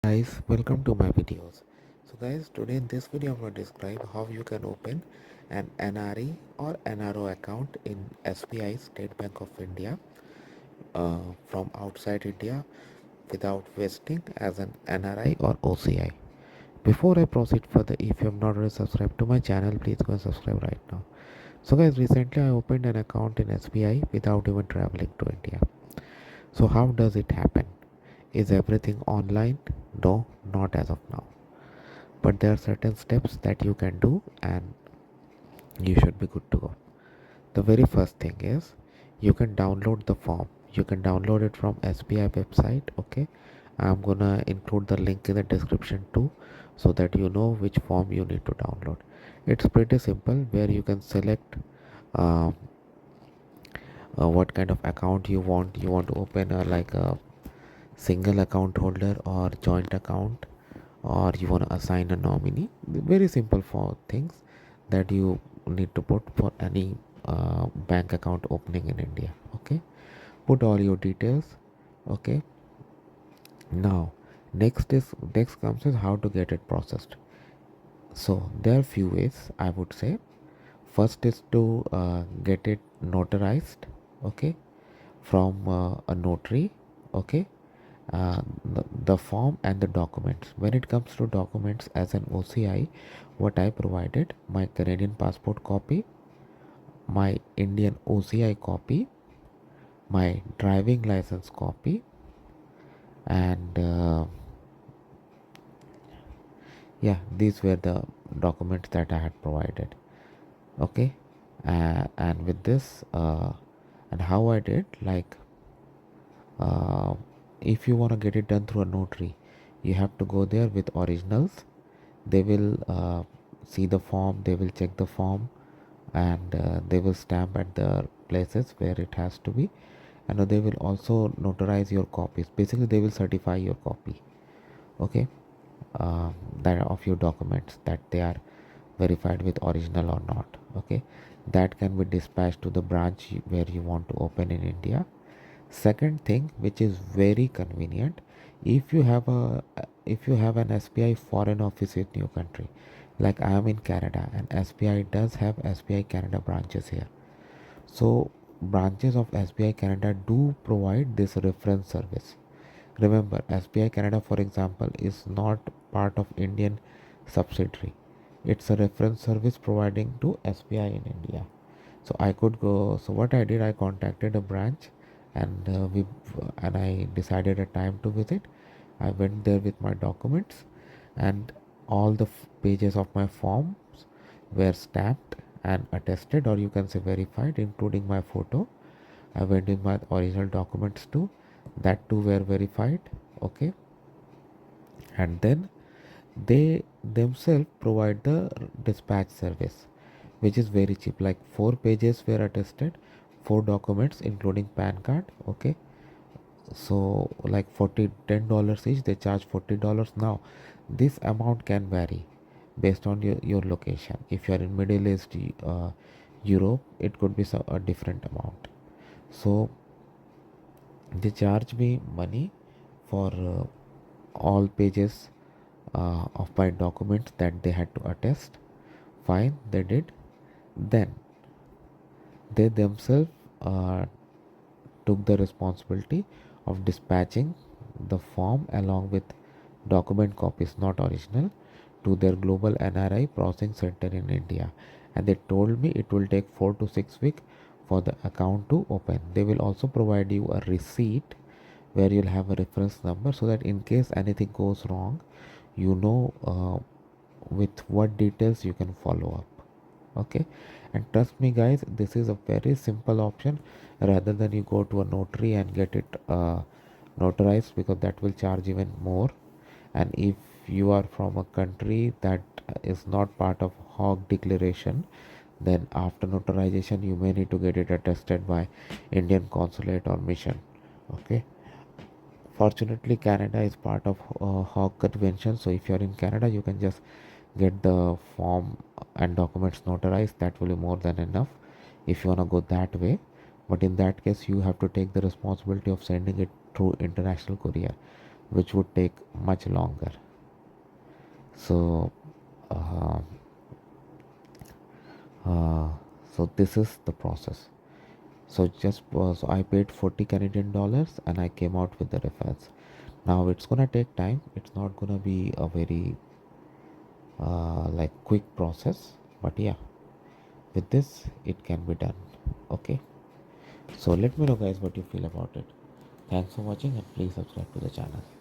Guys, welcome to my videos. So guys, today in this video I'm going to describe how you can open an NRE or NRO account in SBI State Bank of India from outside India without visiting as an NRI or OCI. Before I proceed further, if you have not already subscribed to my channel, please go and subscribe right now. So guys, recently I opened an account in SBI without even traveling to India. So how does it happen? Is everything online? No, not as of now. But there are certain steps that you can do and you should be good to go. The very first thing is you can download the form. You can download it from SBI website. Okay, I'm gonna include the link in the description too, so that you know which form you need to download. It's pretty simple, where you can select uh, what kind of account you want. You want to open like a single account holder or joint account, or you want to assign a nominee. Very simple for things that you need to put for any bank account opening in India. Okay, put all your details. Okay, now next comes is how to get it processed. So there are few ways, I would say. First is to get it notarized. Okay, from a notary. Okay, the form and the documents. When it comes to documents as an OCI, what I provided: my Canadian passport copy, my Indian OCI copy, my driving license copy, and yeah, these were the documents that I had provided. Okay, and with this and how I did, like uh, if you want to get it done through a notary, you have to go there with originals. They will see the form, they will check the form, and they will stamp at the places where it has to be, and they will also notarize your copies. Basically they will certify your copy. Okay, that of your documents, that they are verified with original or not. Okay, that can be dispatched to the branch where you want to open in India. Second thing, which is very convenient, if you have a if you have an SBI foreign office in your country, like I am in Canada, and SBI does have SBI Canada branches here. So branches of SBI Canada do provide this reference service. Remember, SBI Canada, for example, is not part of Indian subsidiary. It's a reference service providing to SBI in India. So I could go. So what I did, I contacted a branch, and I decided a time to visit. I went there with my documents, and all the pages of my forms were stamped and attested, or you can say verified, including my photo. I went in my original documents too, that too were verified. Okay, and then they themselves provide the dispatch service, which is very cheap. Like 4 pages were attested, 4 documents including PAN card. Okay, so like $10 each, they charge $40. Now this amount can vary based on your location. If you are in Middle East, Europe, it could be a different amount. So they charge me money for all pages of my documents that they had to attest. Fine, they did. Then they themselves took the responsibility of dispatching the form along with document copies, not original, to their global NRI processing center in India. And they told me it will take 4 to 6 weeks for the account to open. They will also provide you a receipt where you'll have a reference number, so that in case anything goes wrong, you know with what details you can follow up. Okay, and trust me guys, this is a very simple option, rather than you go to a notary and get it notarized, because that will charge even more. And if you are from a country that is not part of hog declaration, then after notarization you may need to get it attested by Indian consulate or mission. Okay, fortunately Canada is part of hog convention, so if you are in Canada, you can just get the form and documents notarized. That will be more than enough if you want to go that way. But in that case, you have to take the responsibility of sending it through international courier. which would take much longer. So uh, uh, so this is the process. So just so I paid 40 Canadian dollars and I came out with the reference. Now it's gonna take time. It's not gonna be a very like quick process, but yeah, with this it can be done. Okay, so let me know guys what you feel about it. Thanks for watching and please subscribe to the channel.